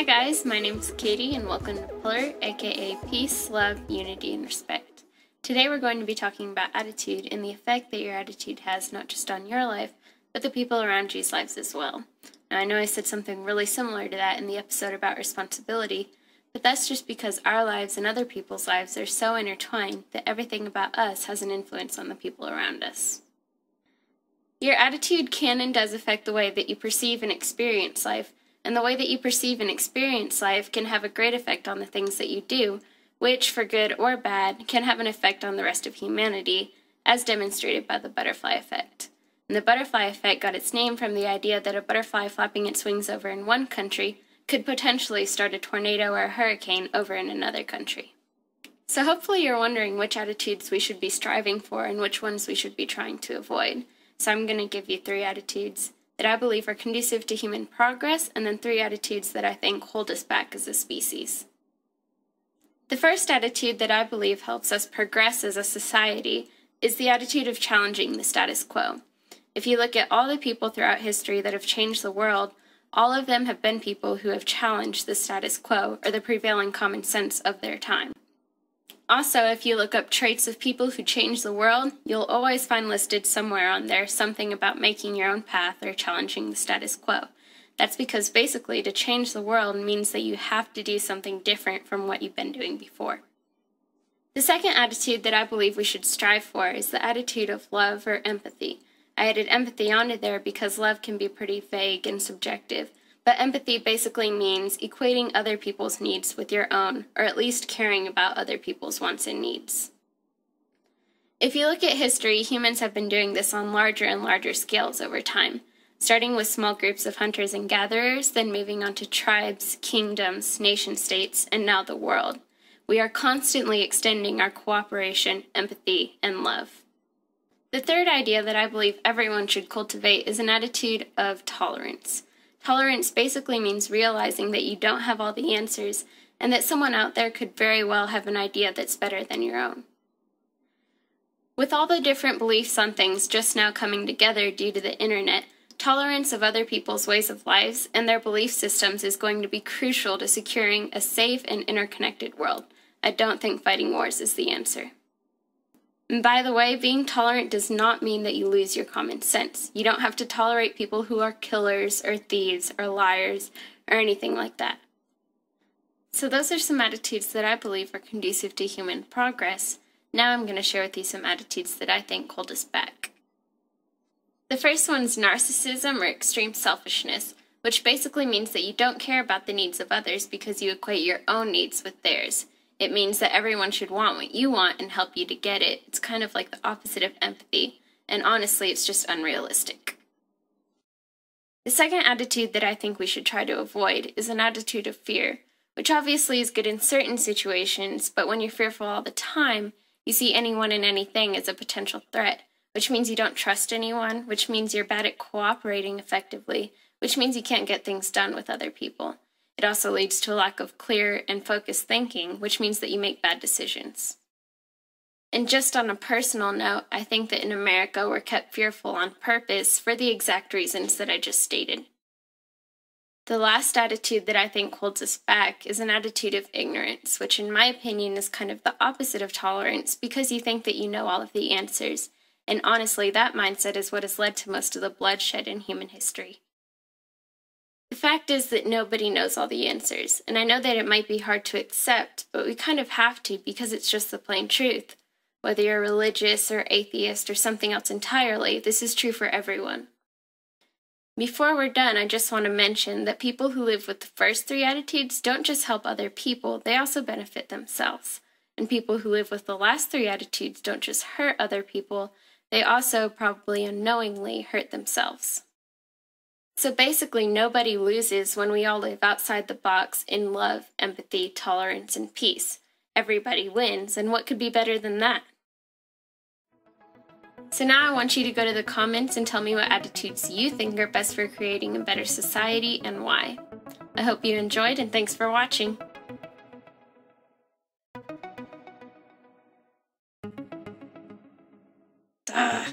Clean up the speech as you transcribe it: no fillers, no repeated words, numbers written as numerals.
Hi guys, my name is Katie and welcome to P.L.U.R, aka Peace, Love, Unity, and Respect. Today we're going to be talking about attitude and the effect that your attitude has not just on your life, but the people around you's lives as well. Now I know I said something really similar to that in the episode about responsibility, but that's just because our lives and other people's lives are so intertwined that everything about us has an influence on the people around us. Your attitude can and does affect the way that you perceive and experience life, and the way that you perceive and experience life can have a great effect on the things that you do, which, for good or bad, can have an effect on the rest of humanity, as demonstrated by the butterfly effect. And the butterfly effect got its name from the idea that a butterfly flapping its wings over in one country could potentially start a tornado or a hurricane over in another country. So hopefully you're wondering which attitudes we should be striving for and which ones we should be trying to avoid. So I'm going to give you 3 attitudes that I believe are conducive to human progress, and then 3 attitudes that I think hold us back as a species. The first attitude that I believe helps us progress as a society is the attitude of challenging the status quo. If you look at all the people throughout history that have changed the world, all of them have been people who have challenged the status quo or the prevailing common sense of their time. Also, if you look up traits of people who change the world, you'll always find listed somewhere on there something about making your own path or challenging the status quo. That's because basically to change the world means that you have to do something different from what you've been doing before. The second attitude that I believe we should strive for is the attitude of love or empathy. I added empathy onto there because love can be pretty vague and subjective. But empathy basically means equating other people's needs with your own, or at least caring about other people's wants and needs. If you look at history, humans have been doing this on larger and larger scales over time, starting with small groups of hunters and gatherers, then moving on to tribes, kingdoms, nation-states, and now the world. We are constantly extending our cooperation, empathy, and love. The third idea that I believe everyone should cultivate is an attitude of tolerance. Tolerance basically means realizing that you don't have all the answers and that someone out there could very well have an idea that's better than your own. With all the different beliefs on things just now coming together due to the internet, tolerance of other people's ways of lives and their belief systems is going to be crucial to securing a safe and interconnected world. I don't think fighting wars is the answer. And by the way, being tolerant does not mean that you lose your common sense. You don't have to tolerate people who are killers or thieves or liars or anything like that. So those are some attitudes that I believe are conducive to human progress. Now I'm going to share with you some attitudes that I think hold us back. The first one is narcissism or extreme selfishness, which basically means that you don't care about the needs of others because you equate your own needs with theirs. It means that everyone should want what you want and help you to get it. It's kind of like the opposite of empathy, and honestly, it's just unrealistic. The second attitude that I think we should try to avoid is an attitude of fear, which obviously is good in certain situations, but when you're fearful all the time, you see anyone and anything as a potential threat, which means you don't trust anyone, which means you're bad at cooperating effectively, which means you can't get things done with other people. It also leads to a lack of clear and focused thinking, which means that you make bad decisions. And just on a personal note, I think that in America we're kept fearful on purpose for the exact reasons that I just stated. The last attitude that I think holds us back is an attitude of ignorance, which in my opinion is kind of the opposite of tolerance because you think that you know all of the answers. And honestly, that mindset is what has led to most of the bloodshed in human history. The fact is that nobody knows all the answers, and I know that it might be hard to accept, but we kind of have to because it's just the plain truth. Whether you're religious or atheist or something else entirely, this is true for everyone. Before we're done, I just want to mention that people who live with the first 3 attitudes don't just help other people, they also benefit themselves. And people who live with the last 3 attitudes don't just hurt other people, they also probably unknowingly hurt themselves. So basically, nobody loses when we all live outside the box in love, empathy, tolerance, and peace. Everybody wins, and what could be better than that? So now I want you to go to the comments and tell me what attitudes you think are best for creating a better society and why. I hope you enjoyed, and thanks for watching. Duh.